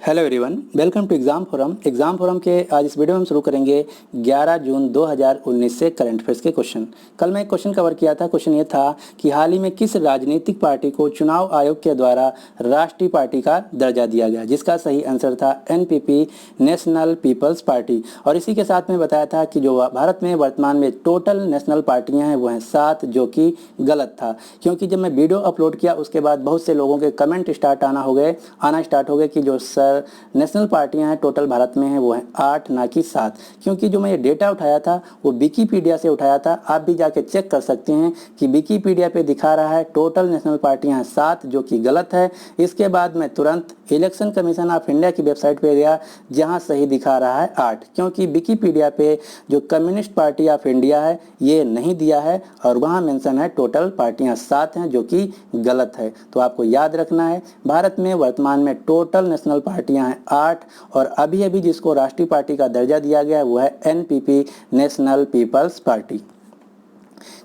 Hello everyone, welcome to exam forum के आज इस वीडियो में हम शुरू करेंगे 11 जून 2019 से करंट अफेयर्स के क्वेश्चन। कल मैं एक क्वेश्चन कवर किया था। क्वेश्चन ये था कि हाल ही में किस राजनीतिक पार्टी को चुनाव आयोग के द्वारा राष्ट्रीय पार्टी का दर्जा दिया गया, जिसका सही आंसर था एनपीपी, नेशनल पीपल्स पार्टी। और इसी के साथ में बताया था कि जो भारत में वर्तमान में टोटल नेशनल पार्टियाँ हैं वो हैं 7, जो कि गलत था, क्योंकि जब मैं वीडियो अपलोड किया उसके बाद बहुत से लोगों के कमेंट आना स्टार्ट हो गए कि जो नेशनल पार्टियां हैं टोटल भारत में हैं वो हैं 8 ना कि 7। क्योंकि जो मैं ये डेटा उठाया था वो विकीपीडिया से उठाया था। आप भी जाके चेक कर सकते हैं कि विकीपीडिया पे दिखा रहा है टोटल नेशनल पार्टियां हैं 7, जो कि गलत है। इसके बाद मैं तुरंत इलेक्शन कमीशन ऑफ इंडिया की वेबसाइट पे गया जहां सही दिखा रहा है 8, क्योंकि विकीपीडिया पे जो कम्युनिस्ट पार्टी ऑफ इंडिया है ये नहीं दिया है और वहां मेंशन है टोटल पार्टियां 7 हैं, जो कि गलत है। तो आपको याद रखना है भारत में वर्तमान में टोटल नेशनल पार्टियां हैं 8 और अभी अभी जिसको राष्ट्रीय पार्टी का दर्जा दिया गया है वो है एनपीपी, नेशनल पीपल्स पार्टी।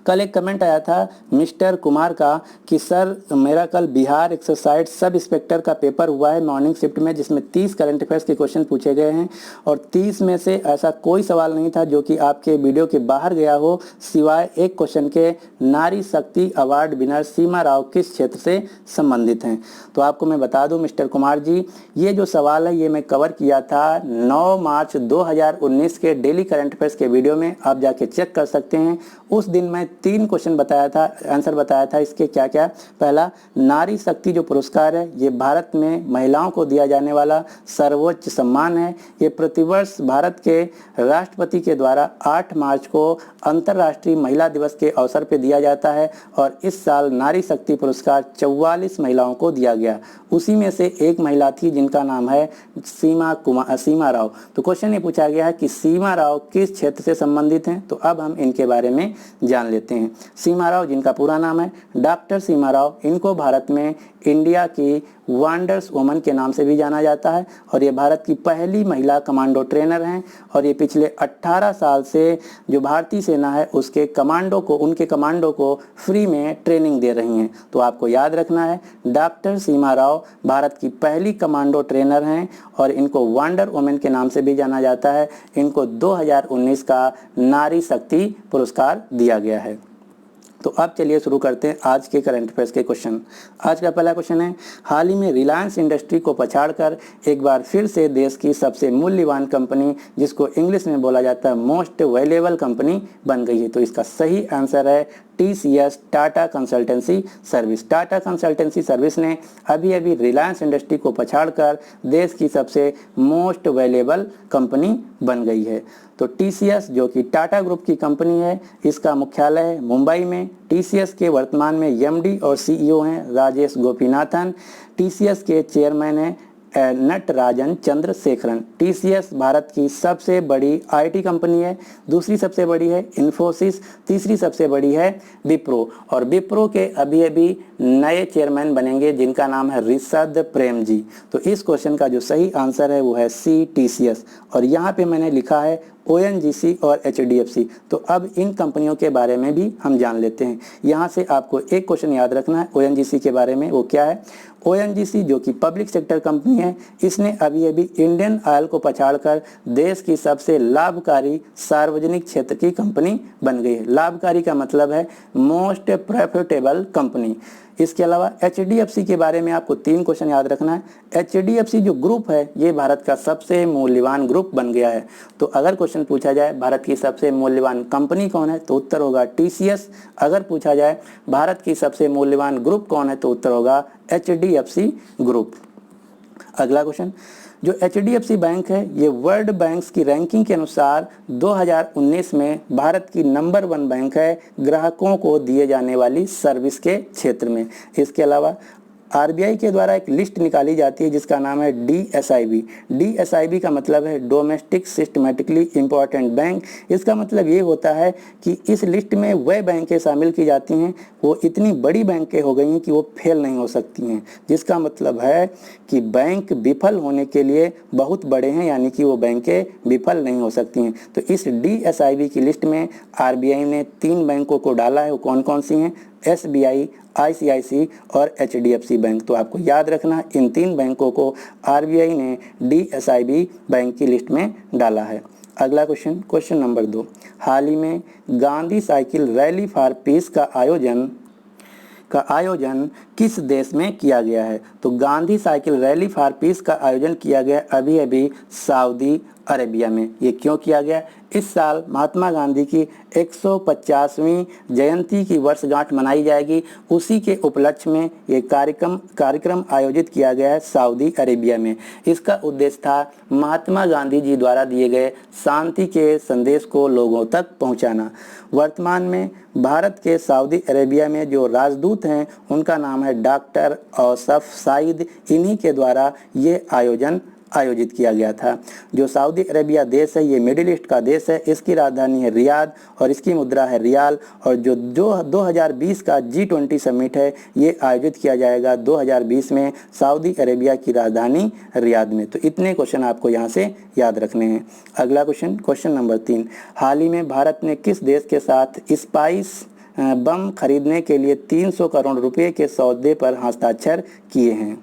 कल एक कमेंट आया था मिस्टर कुमार का कि सर मेरा कल बिहार एक्सरसाइज सब इंस्पेक्टर का पेपर हुआ है मॉर्निंग शिफ्ट में, जिसमें 30 करंट अफेयर्स के क्वेश्चन पूछे गए हैं और 30 में से ऐसा कोई सवाल नहीं था जो कि आपके वीडियो के बाहर गया हो, सिवाय एक क्वेश्चन के। नारी शक्ति अवार्ड विनर सीमा राव किस क्षेत्र से संबंधित हैं? तो आपको मैं बता दूं मिस्टर कुमार जी, ये जो सवाल है ये मैं कवर किया था 9 मार्च 2019 के डेली करंट अफेयर्स के वीडियो में, आप जाके चेक कर सकते हैं। उस दिन मैं 3 क्वेश्चन बताया था, आंसर बताया था इसके क्या क्या। पहला, नारी शक्ति जो पुरस्कार है ये भारत में महिलाओं को दिया जाने वाला सर्वोच्च सम्मान है। ये प्रतिवर्ष भारत के राष्ट्रपति के द्वारा 8 मार्च को अंतर्राष्ट्रीय महिला दिवस के अवसर पर दिया जाता है और इस साल नारी शक्ति पुरस्कार 44 महिलाओं को दिया गया। उसी में से एक महिला थी जिनका नाम है सीमा राव। तो क्वेश्चन ये पूछा गया है कि सीमा राव किस क्षेत्र से संबंधित हैं, तो अब हम इनके बारे में जान लेते हैं। सीमा राव, जिनका पूरा नाम है डॉक्टर सीमा राव, इनको भारत में इंडिया की वंडर्स वुमन के नाम से भी जाना जाता है और ये भारत की पहली महिला कमांडो ट्रेनर हैं और ये पिछले 18 साल से जो भारतीय सेना है उनके कमांडो को फ्री में ट्रेनिंग दे रही हैं। तो आपको याद रखना है डॉक्टर सीमा राव भारत की पहली कमांडो ट्रेनर हैं और इनको वंडर वुमन के नाम से भी जाना जाता है। इनको 2019 का नारी शक्ति पुरस्कार दिया गया है। तो अब चलिए शुरू करते हैं आज के करंट अफेयर्स के क्वेश्चन। आज का पहला क्वेश्चन है, हाल ही में रिलायंस इंडस्ट्री को पछाड़कर एक बार फिर से देश की सबसे मूल्यवान कंपनी, जिसको इंग्लिश में बोला जाता है मोस्ट वैल्यूएबल कंपनी, बन गई है। तो इसका सही आंसर है TCS, Tata consultancy service. Tata consultancy service ने अभी अभी रिलायंस इंडस्ट्री को पछाड़कर देश की सबसे मोस्ट वैल्यूएबल कंपनी बन गई है। तो टीसीएस जो कि टाटा ग्रुप की कंपनी है, इसका मुख्यालय है मुंबई में। टीसीएस के वर्तमान में एमडी और सीईओ हैं राजेश गोपीनाथन। टीसीएस के चेयरमैन हैं नटराजन चंद्रशेखरन। टीसीएस भारत की सबसे बड़ी आईटी कंपनी है। दूसरी सबसे बड़ी है इन्फोसिस, तीसरी सबसे बड़ी है विप्रो और विप्रो के अभी अभी नए चेयरमैन बनेंगे जिनका नाम है ऋषद प्रेम जी। तो इस क्वेश्चन का जो सही आंसर है वो है सी, टीसीएस। और यहाँ पे मैंने लिखा है ओएनजीसी और एचडीएफसी। तो अब इन कंपनियों के बारे में भी हम जान लेते हैं। यहाँ से आपको एक क्वेश्चन याद रखना है ओएनजीसी के बारे में। वो क्या है? ओएनजीसी जो कि पब्लिक सेक्टर कंपनी है, इसने अभी अभी इंडियन ऑयल को पछाड़कर देश की सबसे लाभकारी सार्वजनिक क्षेत्र की कंपनी बन गई है। लाभकारी का मतलब है मोस्ट प्रॉफिटेबल कंपनी। इसके अलावा एचडीएफसी के बारे में आपको 3 क्वेश्चन याद रखना है। एचडीएफसी जो ग्रुप है ये भारत का सबसे मूल्यवान ग्रुप बन गया है। तो अगर क्वेश्चन पूछा जाए भारत की सबसे मूल्यवान कंपनी कौन है, तो उत्तर होगा टीसीएस। अगर पूछा जाए भारत की सबसे मूल्यवान ग्रुप कौन है, तो उत्तर होगा एचडीएफसी ग्रुप। अगला क्वेश्चन, जो एचडीएफसी बैंक है ये वर्ल्ड बैंक्स की रैंकिंग के अनुसार 2019 में भारत की नंबर 1 बैंक है ग्राहकों को दिए जाने वाली सर्विस के क्षेत्र में। इसके अलावा आरबीआई के द्वारा एक लिस्ट निकाली जाती है जिसका नाम है डीएसआईबी। डीएसआईबी का मतलब है डोमेस्टिक सिस्टमेटिकली इम्पॉर्टेंट बैंक। इसका मतलब ये होता है कि इस लिस्ट में वह बैंकें शामिल की जाती हैं वो इतनी बड़ी बैंकें हो गई हैं कि वो फेल नहीं हो सकती हैं, जिसका मतलब है कि बैंक विफल होने के लिए बहुत बड़े हैं, यानी कि वो बैंकें विफल नहीं हो सकती हैं। तो इस डीएसआईबी की लिस्ट में आरबीआई ने 3 बैंकों को डाला है। वो कौन कौन सी हैं? SBI, ICICI और HDFC बैंक। तो आपको याद रखना इन 3 बैंकों को RBI ने DSIB बैंक की लिस्ट में डाला है। अगला क्वेश्चन, क्वेश्चन नंबर 2, हाल ही में Gandhi cycle rally for piece का आयोजन किस देश में किया गया है? तो Gandhi cycle rally for piece का आयोजन किया गया अभी अभी सऊदी अरेबिया में। ये क्यों किया गया? इस साल महात्मा गांधी की 150वीं जयंती की वर्षगांठ मनाई जाएगी, उसी के उपलक्ष्य में ये कार्यक्रम आयोजित किया गया है सऊदी अरेबिया में। इसका उद्देश्य था महात्मा गांधी जी द्वारा दिए गए शांति के संदेश को लोगों तक पहुंचाना। वर्तमान में भारत के सऊदी अरेबिया में जो राजदूत हैं उनका नाम है डॉक्टर औसफ साइद। इन्हीं के द्वारा ये आयोजित किया गया था। जो सऊदी अरेबिया देश है ये मिडिल ईस्ट का देश है, इसकी राजधानी है रियाद और इसकी मुद्रा है रियाल। और जो 2020 का G20 समिट है ये आयोजित किया जाएगा 2020 में सऊदी अरेबिया की राजधानी रियाद में। तो इतने क्वेश्चन आपको यहाँ से याद रखने हैं। अगला क्वेश्चन, क्वेश्चन नंबर 3, हाल ही में भारत ने किस देश के साथ स्पाइस बम खरीदने के लिए 300 करोड़ रुपए के सौदे पर हस्ताक्षर किए हैं?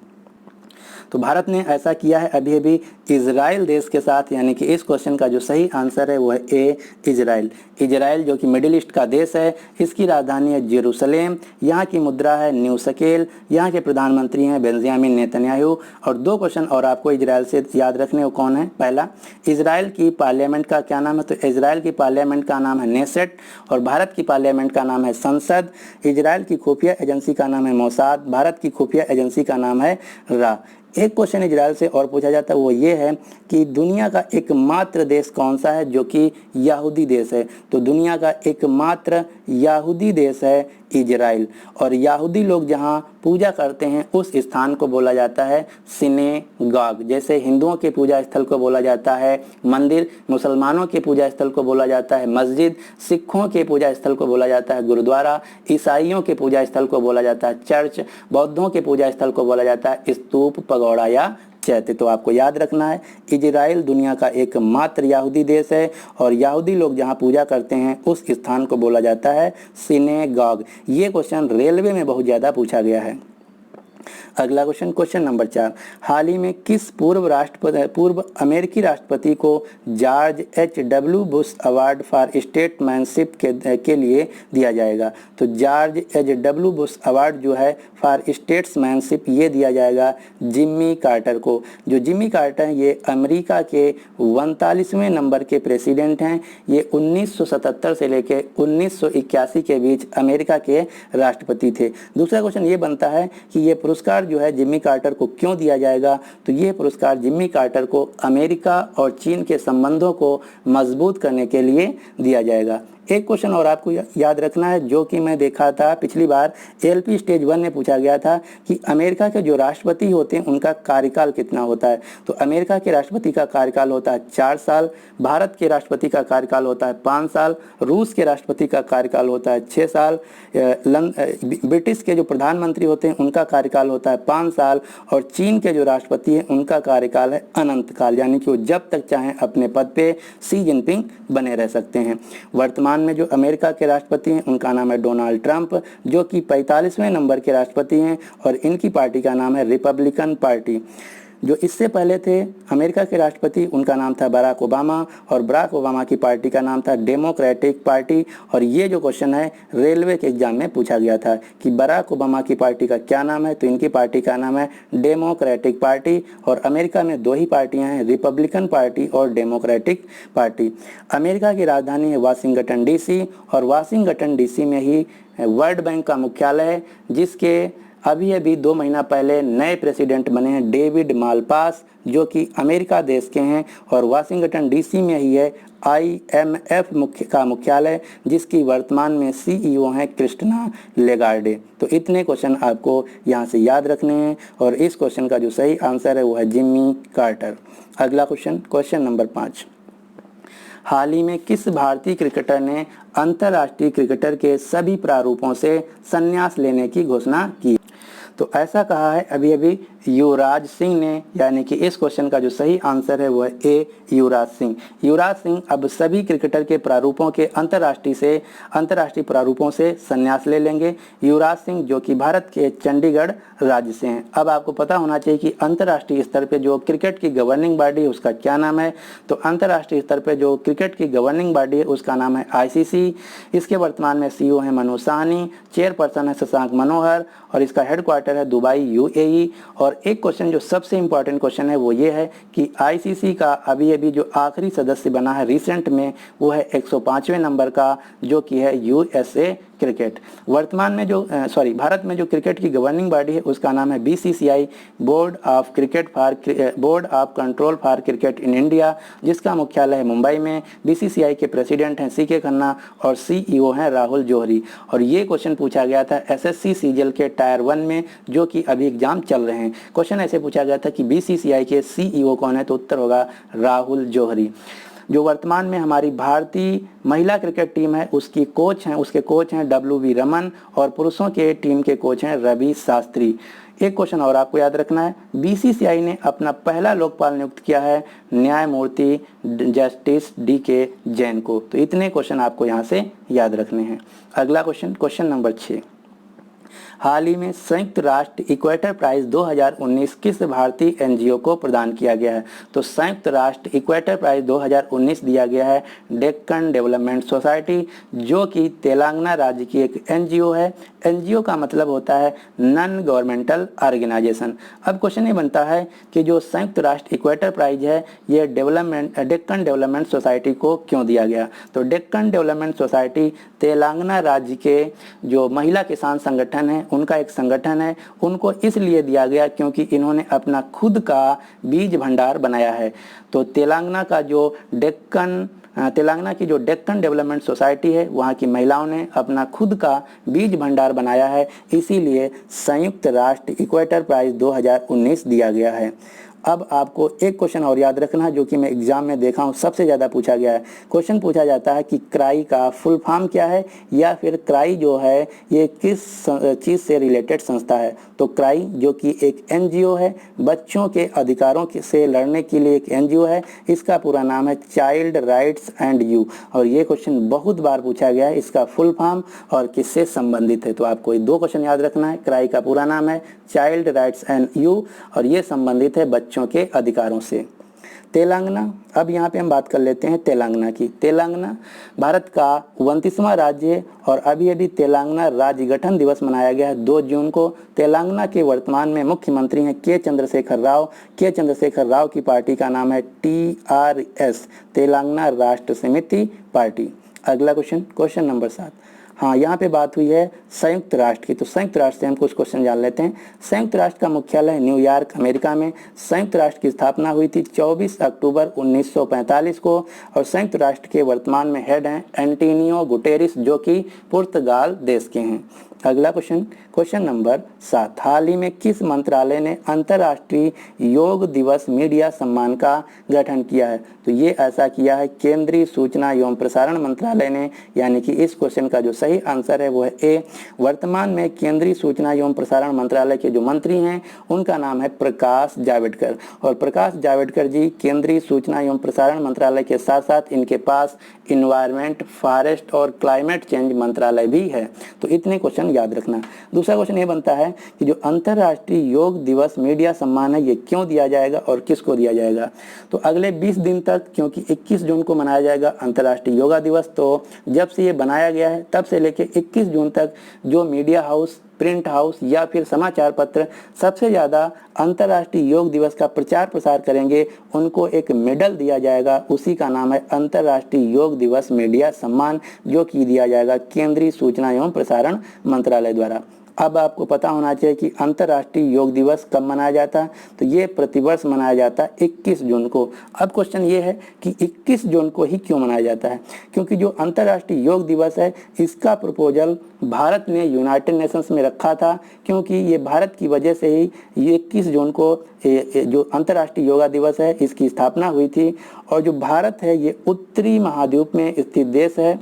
तो भारत ने ऐसा किया है अभी अभी इजराइल देश के साथ, यानी कि इस क्वेश्चन का जो सही आंसर है वो है ए, इजराइल। इजराइल जो कि मिडिल ईस्ट का देश है, इसकी राजधानी है जेरूसलेम, यहाँ की मुद्रा है न्यू शकेल, यहाँ के प्रधानमंत्री हैं बेंजामिन नेतन्याहू। और 2 क्वेश्चन और आपको इजराइल से याद रखने वो कौन है? पहला, इजराइल की पार्लियामेंट का क्या नाम है? तो इजराइल की पार्लियामेंट का नाम है नेसेट और भारत की पार्लियामेंट का नाम है संसद। इजराइल की खुफिया एजेंसी का नाम है मोसाद, भारत की खुफिया एजेंसी का नाम है रा। एक क्वेश्चन इजराइल से और पूछा जाता है वो ये है कि दुनिया का एकमात्र देश कौन सा है जो कि यहूदी देश है? तो दुनिया का एकमात्र यहूदी देश है इजराइल। और यहूदी लोग जहाँ पूजा करते हैं उस स्थान को बोला जाता है सिनेगॉग। जैसे हिंदुओं के पूजा स्थल को बोला जाता है मंदिर, मुसलमानों के पूजा स्थल को बोला जाता है मस्जिद, सिखों के पूजा स्थल को बोला जाता है गुरुद्वारा, ईसाइयों के पूजा स्थल को बोला जाता है चर्च, बौद्धों के पूजा स्थल को बोला जाता है स्तूप, पगोड़ा या चैत्य। तो आपको याद रखना है इजराइल दुनिया का एकमात्र यहूदी देश है और यहूदी लोग जहां पूजा करते हैं उस स्थान को बोला जाता है सिनेगॉग। ये क्वेश्चन रेलवे में बहुत ज़्यादा पूछा गया है। अगला क्वेश्चन, क्वेश्चन नंबर 4, हाल ही में किस पूर्व अमेरिकी राष्ट्रपति को George H.W. Bush award for statesmanship के लिए दिया जाएगा? तो जॉर्ज H.W. बुश अवार्ड जो है फॉर स्टेट्समैनशिप ये दिया जाएगा जिम्मी कार्टर को। जो जिम्मी कार्टर हैं ये अमेरिका के 39वें नंबर के प्रेसिडेंट हैं। ये 1977 से लेकर 1981 के बीच अमेरिका के राष्ट्रपति थे। दूसरा क्वेश्चन ये बनता है कि ये पुरस्कार जो है जिम्मी कार्टर को क्यों दिया जाएगा? तो ये पुरस्कार जिम्मी कार्टर को अमेरिका और चीन के संबंधों को मजबूत करने के लिए दिया जाएगा। एक क्वेश्चन और आपको याद रखना है जो कि मैं देखा था पिछली बार LP स्टेज 1 में पूछा गया था कि अमेरिका के जो राष्ट्रपति होते हैं उनका कार्यकाल कितना होता है? तो अमेरिका के राष्ट्रपति का कार्यकाल होता है 4 साल, भारत के राष्ट्रपति का कार्यकाल होता है 5 साल, रूस के राष्ट्रपति का कार्यकाल होता है 6 साल, ब्रिटिश के जो प्रधानमंत्री होते हैं उनका कार्यकाल होता है 5 साल और चीन के जो राष्ट्रपति हैं उनका कार्यकाल है अनंत काल, यानी कि वो जब तक चाहें अपने पद पे शी जिनपिंग बने रह सकते हैं। वर्तमान में जो अमेरिका के राष्ट्रपति हैं उनका नाम है डोनाल्ड ट्रंप जो कि 45वें नंबर के राष्ट्रपति हैं और इनकी पार्टी का नाम है रिपब्लिकन पार्टी। जो इससे पहले थे अमेरिका के राष्ट्रपति उनका नाम था बराक ओबामा और बराक ओबामा की पार्टी का नाम था डेमोक्रेटिक पार्टी। और ये जो क्वेश्चन है रेलवे के एग्जाम में पूछा गया था कि बराक ओबामा की पार्टी का क्या नाम है? तो इनकी पार्टी का नाम है डेमोक्रेटिक पार्टी। और अमेरिका में 2 ही पार्टियां हैं, रिपब्लिकन पार्टी और डेमोक्रेटिक पार्टी। अमेरिका की राजधानी है वाशिंगटन DC और वाशिंगटन DC में ही वर्ल्ड बैंक का मुख्यालय है जिसके अभी 2 महीना पहले नए प्रेसिडेंट बने हैं डेविड मालपास जो कि अमेरिका देश के हैं। और वाशिंगटन DC में ही है IMF का मुख्यालय जिसकी वर्तमान में CEO हैं क्रिस्टिना लेगार्डे। तो इतने क्वेश्चन आपको यहाँ से याद रखने हैं और इस क्वेश्चन का जो सही आंसर है वो है जिम्मी कार्टर। अगला क्वेश्चन, क्वेश्चन नंबर 5, हाल ही में किस भारतीय क्रिकेटर ने अंतर्राष्ट्रीय क्रिकेटर के सभी प्रारूपों से संन्यास लेने की घोषणा की? तो ऐसा कहा है अभी युवराज सिंह ने, यानी कि इस क्वेश्चन का जो सही आंसर है वो है ए, युवराज सिंह। युवराज सिंह अब सभी क्रिकेटर के प्रारूपों के अंतर्राष्ट्रीय प्रारूपों से संन्यास ले लेंगे। युवराज सिंह जो कि भारत के चंडीगढ़ राज्य से हैं। अब आपको पता होना चाहिए कि अंतर्राष्ट्रीय स्तर पे जो क्रिकेट की गवर्निंग बॉडी है उसका क्या नाम है। तो अंतर्राष्ट्रीय स्तर पे जो क्रिकेट की गवर्निंग बॉडी है उसका नाम है आईसीसी। इसके वर्तमान में सीईओ है मनोज साहनी, चेयरपर्सन है शशांक मनोहर और इसका हेडक्वार्टर है दुबई यूएई। और एक क्वेश्चन जो सबसे इंपॉर्टेंट क्वेश्चन है वो ये है कि आईसीसी का अभी जो आखिरी सदस्य बना है रिसेंट में वो है 105वें नंबर का, जो कि है यूएसए क्रिकेट। वर्तमान में जो भारत में जो क्रिकेट की गवर्निंग बॉडी है उसका नाम है BCCI, board of control for cricket in India, जिसका मुख्यालय है मुंबई में। बीसीसीआई के प्रेसिडेंट हैं सीके खन्ना और सीईओ हैं राहुल जौहरी। और ये क्वेश्चन पूछा गया था एसएससी सीजीएल के टायर 1 में, जो कि अभी एग्जाम चल रहे हैं। क्वेश्चन ऐसे पूछा गया था कि बीसीसीआई के सीईओ कौन है, तो उत्तर होगा राहुल जौहरी। जो वर्तमान में हमारी भारतीय महिला क्रिकेट टीम है उसके कोच हैं डब्ल्यू रमन और पुरुषों के टीम के कोच हैं रवि शास्त्री। एक क्वेश्चन और आपको याद रखना है, बीसीसीआई ने अपना पहला लोकपाल नियुक्त किया है न्यायमूर्ति जस्टिस डीके जैन को। तो इतने क्वेश्चन आपको यहाँ से याद रखने हैं। अगला क्वेश्चन नंबर 6, हाल ही में संयुक्त राष्ट्र इक्वेटर प्राइज 2019 किस भारतीय एनजीओ को प्रदान किया गया है। तो संयुक्त राष्ट्र इक्वेटर प्राइज 2019 दिया गया है डेक्कन डेवलपमेंट सोसाइटी, जो कि तेलंगाना राज्य की एक एनजीओ है। एनजीओ का मतलब होता है नॉन गवर्नमेंटल ऑर्गेनाइजेशन। अब क्वेश्चन ये बनता है कि जो संयुक्त राष्ट्र इक्वेटर प्राइज है ये डेक्कन डेवलपमेंट सोसाइटी को क्यों दिया गया। तो डेक्कन डेवलपमेंट सोसाइटी तेलंगाना राज्य के जो महिला किसान संगठन है उनका एक संगठन है। उनको इसलिए दिया गया क्योंकि इन्होंने अपना खुद का बीज भंडार बनाया है। तो तेलंगाना की जो डेक्कन डेवलपमेंट सोसाइटी है वहाँ की महिलाओं ने अपना खुद का बीज भंडार बनाया है, इसीलिए संयुक्त राष्ट्र इक्वेटर प्राइज 2019 दिया गया है। अब आपको एक क्वेश्चन और याद रखना है जो कि मैं एग्जाम में देखा हूँ सबसे ज़्यादा पूछा गया है। क्वेश्चन पूछा जाता है कि क्राई का फुल फॉर्म क्या है, या फिर क्राई जो है ये किस चीज़ से रिलेटेड संस्था है। तो क्राई जो कि एक एनजीओ है, बच्चों के अधिकारों से लड़ने के लिए एक एनजीओ है। इसका पूरा नाम है चाइल्ड राइट्स एंड यू। और ये क्वेश्चन बहुत बार पूछा गया है, इसका फुल फॉर्म और किससे संबंधित है। तो आपको ये 2 क्वेश्चन याद रखना है। क्राई का पूरा नाम है चाइल्ड राइट्स एंड यू और ये संबंधित है बच्चों के अधिकारों से। तेलंगाना, अब यहाँ पे हम बात कर लेते हैं तेलंगाना की। तेलंगाना भारत का 29वां राज्य है और अभी तेलंगाना राज्य गठन दिवस मनाया गया है 2 जून को। तेलंगाना के वर्तमान में मुख्यमंत्री हैं के चंद्रशेखर राव। के चंद्रशेखर राव की पार्टी का नाम है टीआरएस, तेलंगाना राष्ट्र समिति पार्टी। अगला क्वेश्चन नंबर 7, हाँ यहाँ पे बात हुई है संयुक्त राष्ट्र की। तो संयुक्त राष्ट्र से हम कुछ क्वेश्चन जान लेते हैं। संयुक्त राष्ट्र का मुख्यालय न्यूयॉर्क अमेरिका में। संयुक्त राष्ट्र की स्थापना हुई थी 24 अक्टूबर 1945 को और संयुक्त राष्ट्र के वर्तमान में हेड हैं एंटोनियो गुटेरेस, जो कि पुर्तगाल देश के हैं। अगला क्वेश्चन नंबर 7, हाल ही में किस मंत्रालय ने अंतर्राष्ट्रीय योग दिवस मीडिया सम्मान का गठन किया है। तो ये ऐसा किया है केंद्रीय सूचना एवं प्रसारण मंत्रालय ने, यानी कि इस क्वेश्चन का जो सही आंसर है वो है ए। वर्तमान में केंद्रीय सूचना एवं प्रसारण मंत्रालय के जो मंत्री हैं उनका नाम है प्रकाश जावड़ेकर। और प्रकाश जावड़ेकर जी केंद्रीय सूचना एवं प्रसारण मंत्रालय के साथ साथ इनके पास इन्वायरमेंट, फॉरेस्ट और क्लाइमेट चेंज मंत्रालय भी है। तो इतने क्वेश्चन याद रखना। दूसरा क्वेश्चन ये बनता है कि जो अंतर्राष्ट्रीय योग दिवस मीडिया सम्मान है ये क्यों दिया जाएगा और किसको दिया जाएगा। तो अगले 20 दिन तक, क्योंकि 21 जून को मनाया जाएगा अंतर्राष्ट्रीय योगा दिवस, तो जब से ये बनाया गया है तब से लेकर 21 जून तक जो मीडिया हाउस, प्रिंट हाउस या फिर समाचार पत्र सबसे ज़्यादा अंतर्राष्ट्रीय योग दिवस का प्रचार प्रसार करेंगे उनको एक मेडल दिया जाएगा। उसी का नाम है अंतर्राष्ट्रीय योग दिवस मीडिया सम्मान, जो कि दिया जाएगा केंद्रीय सूचना एवं प्रसारण मंत्रालय द्वारा। अब आपको पता होना चाहिए कि अंतर्राष्ट्रीय योग दिवस कब मनाया जाता है। तो ये प्रतिवर्ष मनाया जाता है 21 जून को। अब क्वेश्चन ये है कि 21 जून को ही क्यों मनाया जाता है, क्योंकि जो अंतर्राष्ट्रीय योग दिवस है इसका प्रपोजल भारत ने यूनाइटेड नेशंस में रखा था, क्योंकि ये भारत की वजह से ही ये 21 जून को जो अंतर्राष्ट्रीय योगा दिवस है इसकी स्थापना हुई थी। और जो भारत है ये उत्तरी महाद्वीप में स्थित देश है,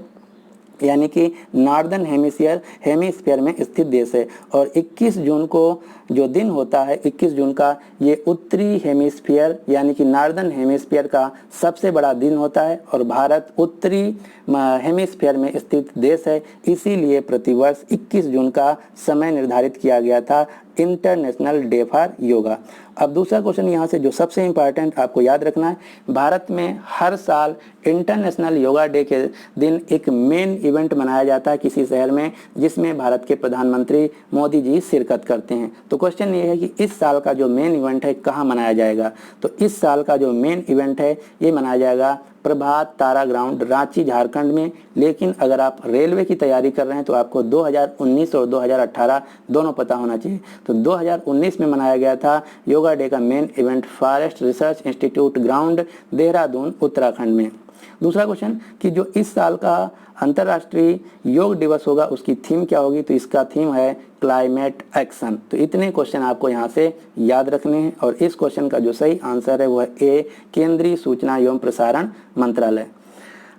यानी कि नॉर्दर्न हेमिस्फीयर में स्थित देश है। और 21 जून को जो दिन होता है 21 जून का, ये उत्तरी हेमिस्फीयर यानी कि नॉर्दर्न हेमिस्फीयर का सबसे बड़ा दिन होता है और भारत उत्तरी हेमिस्फीयर में स्थित देश है, इसीलिए प्रतिवर्ष 21 जून का समय निर्धारित किया गया था इंटरनेशनल डे फॉर योगा। अब दूसरा क्वेश्चन यहाँ से जो सबसे इम्पॉर्टेंट आपको याद रखना है, भारत में हर साल इंटरनेशनल योगा डे के दिन एक मेन इवेंट मनाया जाता है किसी शहर में, जिसमें भारत के प्रधानमंत्री मोदी जी शिरकत करते हैं। तो क्वेश्चन ये है कि इस साल का जो मेन इवेंट है कहाँ मनाया जाएगा। तो इस साल का जो मेन इवेंट है ये मनाया जाएगा प्रभात तारा ग्राउंड रांची झारखंड में। लेकिन अगर आप रेलवे की तैयारी कर रहे हैं तो आपको 2019 और 2018 दोनों पता होना चाहिए। तो 2019 में मनाया गया था योगा डे का main event forest research institute ground Dehradun Uttarakhand में। दूसरा क्वेश्चन कि जो इस साल का अंतर्राष्ट्रीय योग दिवस होगा उसकी थीम क्या होगी। तो इसका थीम है क्लाइमेट एक्शन। तो इतने क्वेश्चन आपको यहाँ से याद रखने हैं और इस क्वेश्चन का जो सही आंसर है वो है ए, केंद्रीय सूचना एवं प्रसारण मंत्रालय।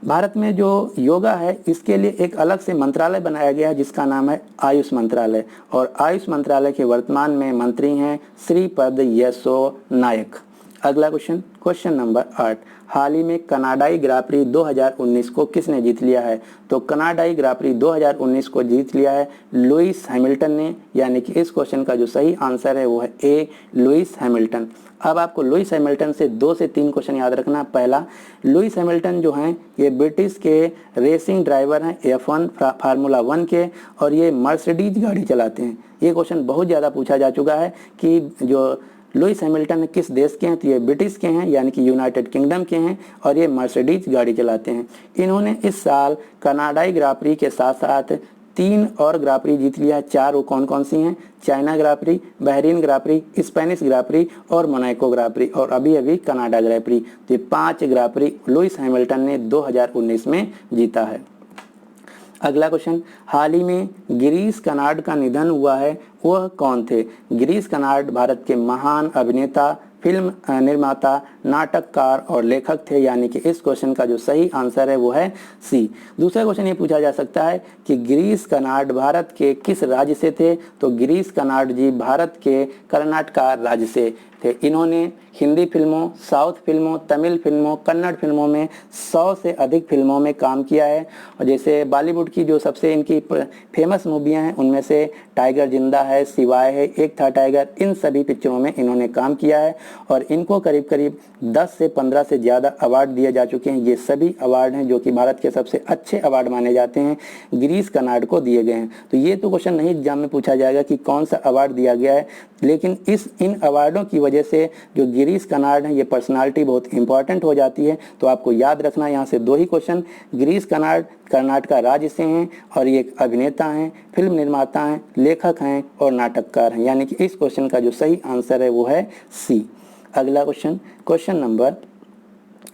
भारत में जो योगा है इसके लिए एक अलग से मंत्रालय बनाया गया है जिसका नाम है आयुष मंत्रालय, और आयुष मंत्रालय के वर्तमान में मंत्री हैं श्रीपद यसो नायक। अगला क्वेश्चन, क्वेश्चन नंबर 8, हाल ही में कनाडाई ग्राप्री 2019 को किसने जीत लिया है। तो कनाडाई ग्राप्री 2019 को जीत लिया है लुइस हैमिल्टन ने, यानी कि इस क्वेश्चन का जो सही आंसर है वो है ए, लुइस हैमिल्टन। अब आपको लुइस हैमिल्टन से 2 से 3 क्वेश्चन याद रखना। पहला, लुइस हैमिल्टन जो हैं ये ब्रिटिश के रेसिंग ड्राइवर हैं F1 फार्मूला 1 के, और ये मर्सिडीज गाड़ी चलाते हैं। ये क्वेश्चन बहुत ज़्यादा पूछा जा चुका है कि जो लुइस हैमिल्टन किस देश के हैं। तो ये ब्रिटिश के हैं यानी कि यूनाइटेड किंगडम के हैं, और ये मर्सिडीज गाड़ी चलाते हैं। इन्होंने इस साल कनाडाई ग्राप्री के साथ साथ 3 और ग्राप्री जीत लिया है। 4 वो कौन कौन सी हैं, चाइना ग्राप्री, बहरीन ग्राप्री, स्पेनिश ग्राप्री और मोनाको ग्राप्री, और अभी अभी कनाडा ग्राप्री। तो ये 5 ग्राप्री लुइस हैमिल्टन ने 2019 में जीता है। अगला क्वेश्चन, हाल ही में गिरीश कर्नाड का निधन हुआ है, वह कौन थे। गिरीश कर्नाड भारत के महान अभिनेता, फिल्म निर्माता, नाटककार और लेखक थे, यानी कि इस क्वेश्चन का जो सही आंसर है वो है सी। दूसरा क्वेश्चन ये पूछा जा सकता है कि गिरीश कर्नाड भारत के किस राज्य से थे। तो गिरीश कर्नाड जी भारत के कर्नाटक राज्य से थे। इन्होंने हिंदी फिल्मों, साउथ फिल्मों, तमिल फिल्मों, कन्नड़ फिल्मों में 100 से अधिक फिल्मों में काम किया है। और जैसे बॉलीवुड की जो सबसे इनकी फेमस मूवियाँ हैं उनमें से टाइगर जिंदा है, शिवाय है, एक था टाइगर, इन सभी पिक्चरों में इन्होंने काम किया है और इनको करीब करीब 10 से 15 से ज़्यादा अवार्ड दिए जा चुके हैं। ये सभी अवार्ड हैं जो कि भारत के सबसे अच्छे अवार्ड माने जाते हैं, गिरीश कर्नाड को दिए गए हैं। तो ये तो क्वेश्चन नहीं एग्जाम में पूछा जाएगा कि कौन सा अवार्ड दिया गया है, लेकिन इन अवार्डों की वजह से जो गिरीश कर्नाड हैं ये पर्सनालिटी बहुत इंपॉर्टेंट हो जाती है। तो आपको याद रखना यहाँ से 2 ही क्वेश्चन, गिरीश कर्नाड कर्नाटक राज्य से हैं और ये एक अभिनेता हैं, फिल्म निर्माता हैं, लेखक हैं और नाटककार हैं, यानी कि इस क्वेश्चन का जो सही आंसर है वो है सी। अगला क्वेश्चन, क्वेश्चन नंबर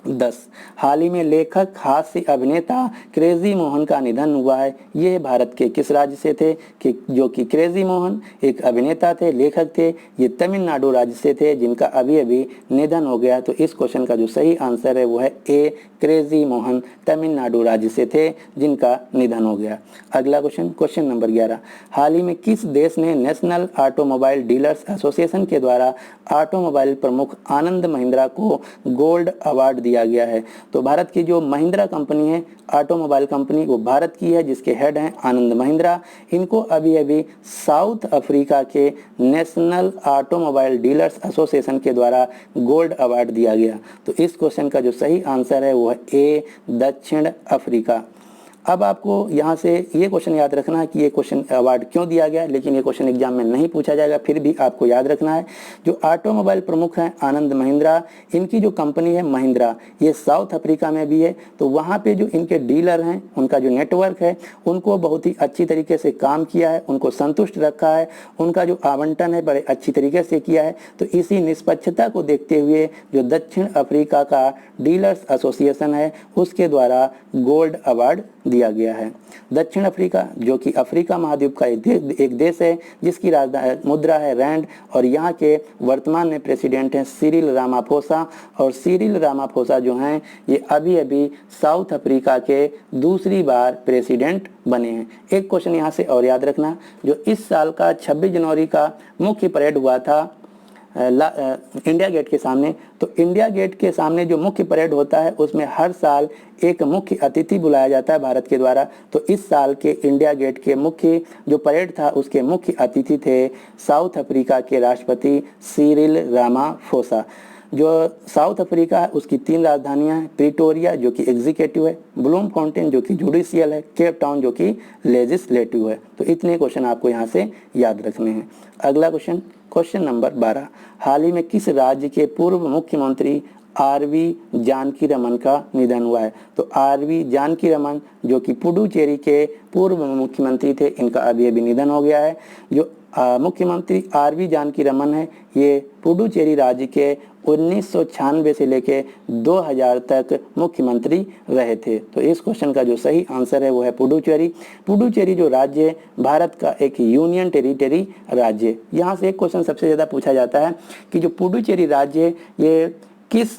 10, हाल ही में लेखक हास्य अभिनेता क्रेजी मोहन का निधन हुआ है। ये भारत के किस राज्य से थे कि जो कि क्रेजी मोहन एक अभिनेता थे, लेखक थे, ये तमिलनाडु राज्य से थे जिनका अभी अभी निधन हो गया। तो इस क्वेश्चन का जो सही आंसर है वो है ए, क्रेजी मोहन तमिलनाडु राज्य से थे जिनका निधन हो गया। अगला क्वेश्चन, क्वेश्चन नंबर 11, हाल ही में किस देश ने नेशनल ऑटोमोबाइल डीलर्स एसोसिएशन के द्वारा ऑटोमोबाइल प्रमुख आनंद महिंद्रा को गोल्ड अवार्ड दिया गया है। तो भारत की जो महिंद्रा कंपनी है, ऑटोमोबाइल कंपनी, वो भारत की है जिसके हेड हैं आनंद महिंद्रा। इनको अभी अभी साउथ अफ्रीका के नेशनल ऑटोमोबाइल डीलर्स एसोसिएशन के द्वारा गोल्ड अवार्ड दिया गया। तो इस क्वेश्चन का जो सही आंसर है वो है ए, दक्षिण अफ्रीका। अब आपको यहाँ से ये क्वेश्चन याद रखना है कि ये क्वेश्चन अवार्ड क्यों दिया गया, लेकिन ये क्वेश्चन एग्जाम में नहीं पूछा जाएगा, फिर भी आपको याद रखना है। जो ऑटोमोबाइल प्रमुख हैं आनंद महिंद्रा, इनकी जो कंपनी है महिंद्रा, ये साउथ अफ्रीका में भी है। तो वहाँ पे जो इनके डीलर हैं, उनका जो नेटवर्क है, उनको बहुत ही अच्छी तरीके से काम किया है, उनको संतुष्ट रखा है, उनका जो आवंटन है बड़े अच्छी तरीके से किया है। तो इसी निष्पक्षता को देखते हुए जो दक्षिण अफ्रीका का डीलर्स एसोसिएशन है उसके द्वारा गोल्ड अवार्ड दिया गया है। दक्षिण अफ्रीका जो कि अफ्रीका महाद्वीप का एक देश है जिसकी मुद्रा है रैंड और यहाँ के वर्तमान में प्रेसिडेंट हैं सिरिल रामाफोसा। और सिरिल रामाफोसा जो हैं ये अभी अभी साउथ अफ्रीका के दूसरी बार प्रेसिडेंट बने हैं। एक क्वेश्चन यहाँ से और याद रखना, जो इस साल का 26 जनवरी का मुख्य परेड हुआ था इंडिया गेट के सामने, तो इंडिया गेट के सामने जो मुख्य परेड होता है उसमें हर साल एक मुख्य अतिथि बुलाया जाता है भारत के द्वारा। तो इस साल के इंडिया गेट के मुख्य जो परेड था उसके मुख्य अतिथि थे साउथ अफ्रीका के राष्ट्रपति सिरिल रामाफोसा। जो साउथ अफ्रीका है उसकी 3 राजधानियां हैं, प्रिटोरिया जो कि एग्जीक्यूटिव है, ब्लूमफॉन्टेन जो कि जुडिशियल है, केप टाउन जो कि लेजिस्लेटिव है। तो इतने क्वेश्चन आपको यहाँ से याद रखने हैं। अगला क्वेश्चन, क्वेश्चन नंबर 12, हाल ही में किस राज्य के पूर्व मुख्यमंत्री आरवी जानकीरमन का निधन हुआ है? तो आरवी जानकीरमन जो कि पुडुचेरी के पूर्व मुख्यमंत्री थे, इनका अभी अभी निधन हो गया है। जो मुख्यमंत्री आरवी जानकीरमन है ये पुडुचेरी राज्य के 1996 से लेके 2000 तक मुख्यमंत्री रहे थे। तो इस क्वेश्चन का जो सही आंसर है वो है पुडुचेरी। पुडुचेरी जो राज्य है भारत का एक यूनियन टेरिटरी राज्य है। यहाँ से एक क्वेश्चन सबसे ज़्यादा पूछा जाता है कि जो पुडुचेरी राज्य है ये किस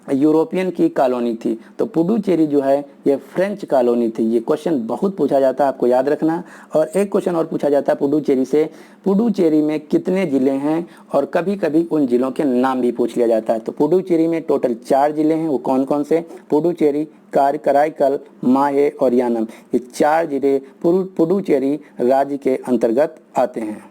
यूरोपियन की कॉलोनी थी? तो पुडुचेरी जो है ये फ्रेंच कॉलोनी थी। ये क्वेश्चन बहुत पूछा जाता है, आपको याद रखना। और एक क्वेश्चन और पूछा जाता है पुडुचेरी से, पुडुचेरी में कितने जिले हैं? और कभी कभी उन जिलों के नाम भी पूछ लिया जाता है। तो पुडुचेरी में टोटल 4 जिले हैं, वो कौन कौन से? पुडुचेरी, कराईकल, माहे और यानम। ये 4 जिले पुडुचेरी राज्य के अंतर्गत आते हैं।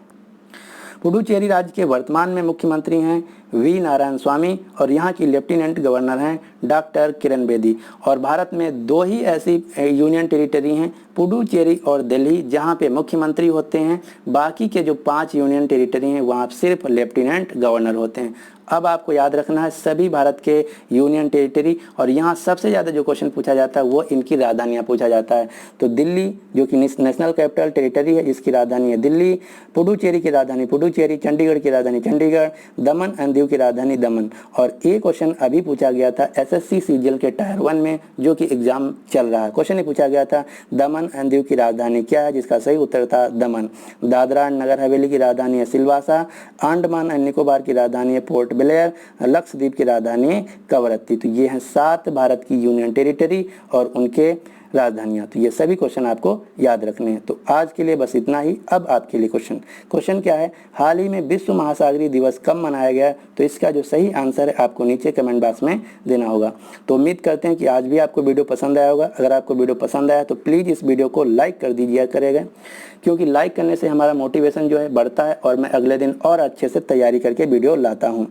पुडुचेरी राज्य के वर्तमान में मुख्यमंत्री हैं वी नारायण स्वामी और यहाँ की लेफ्टिनेंट गवर्नर हैं डॉक्टर किरण बेदी। और भारत में 2 ही ऐसी यूनियन टेरिटरी हैं, पुडुचेरी और दिल्ली, जहाँ पे मुख्यमंत्री होते हैं। बाकी के जो 5 यूनियन टेरिटरी हैं वहाँ सिर्फ लेफ्टिनेंट गवर्नर होते हैं। अब आपको याद रखना है सभी भारत के यूनियन टेरिटरी, और यहाँ सबसे ज़्यादा जो क्वेश्चन पूछा जाता है वो इनकी राजधानियाँ पूछा जाता है। तो दिल्ली जो कि नेशनल कैपिटल टेरिटरी है, इसकी राजधानी है दिल्ली। पुडुचेरी की राजधानी पुडुचेरी, चंडीगढ़ की राजधानी चंडीगढ़, दमन एंड दीव की राजधानी दमन। और एक क्वेश्चन अभी पूछा गया था एसएससी सीजीएल के टायर 1 में, जो कि एग्जाम चल रहा है। क्वेश्चन ये पूछा गया था दमन एंड दीव की राजधानी क्या है, जिसका सही उत्तर था दमन। दादरा एंड नगर हवेली की राजधानी है सिलवासा, अंडमान एंड निकोबार की राजधानी है पोर्ट ब्लेयर, लक्षद्वीप की राजधानी कवरत्ती। तो ये हैं 7 भारत की यूनियन टेरिटरी और उनके राजधानियाँ। तो ये सभी क्वेश्चन आपको याद रखने हैं। तो आज के लिए बस इतना ही। अब आपके लिए क्वेश्चन क्या है, हाल ही में विश्व महासागरीय दिवस कब मनाया गया? तो इसका जो सही आंसर है आपको नीचे कमेंट बॉक्स में देना होगा। तो उम्मीद करते हैं कि आज भी आपको वीडियो पसंद आया होगा। अगर आपको वीडियो पसंद आया तो प्लीज़ इस वीडियो को लाइक कर दीजिए करेगा, क्योंकि लाइक करने से हमारा मोटिवेशन जो है बढ़ता है और मैं अगले दिन और अच्छे से तैयारी करके वीडियो लाता हूँ।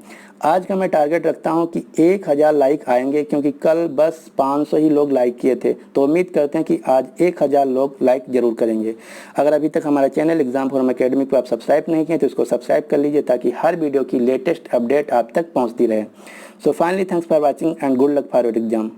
आज का मैं टारगेट रखता हूं कि 1000 लाइक आएंगे, क्योंकि कल बस 500 ही लोग लाइक किए थे। तो उम्मीद करते हैं कि आज 1000 लोग लाइक जरूर करेंगे। अगर अभी तक हमारा चैनल एग्जाम फोरम एकेडमी को आप सब्सक्राइब नहीं किए तो इसको सब्सक्राइब कर लीजिए, ताकि हर वीडियो की लेटेस्ट अपडेट आप तक पहुंचती रहे। So finally thanks for watching and good luck for your exam.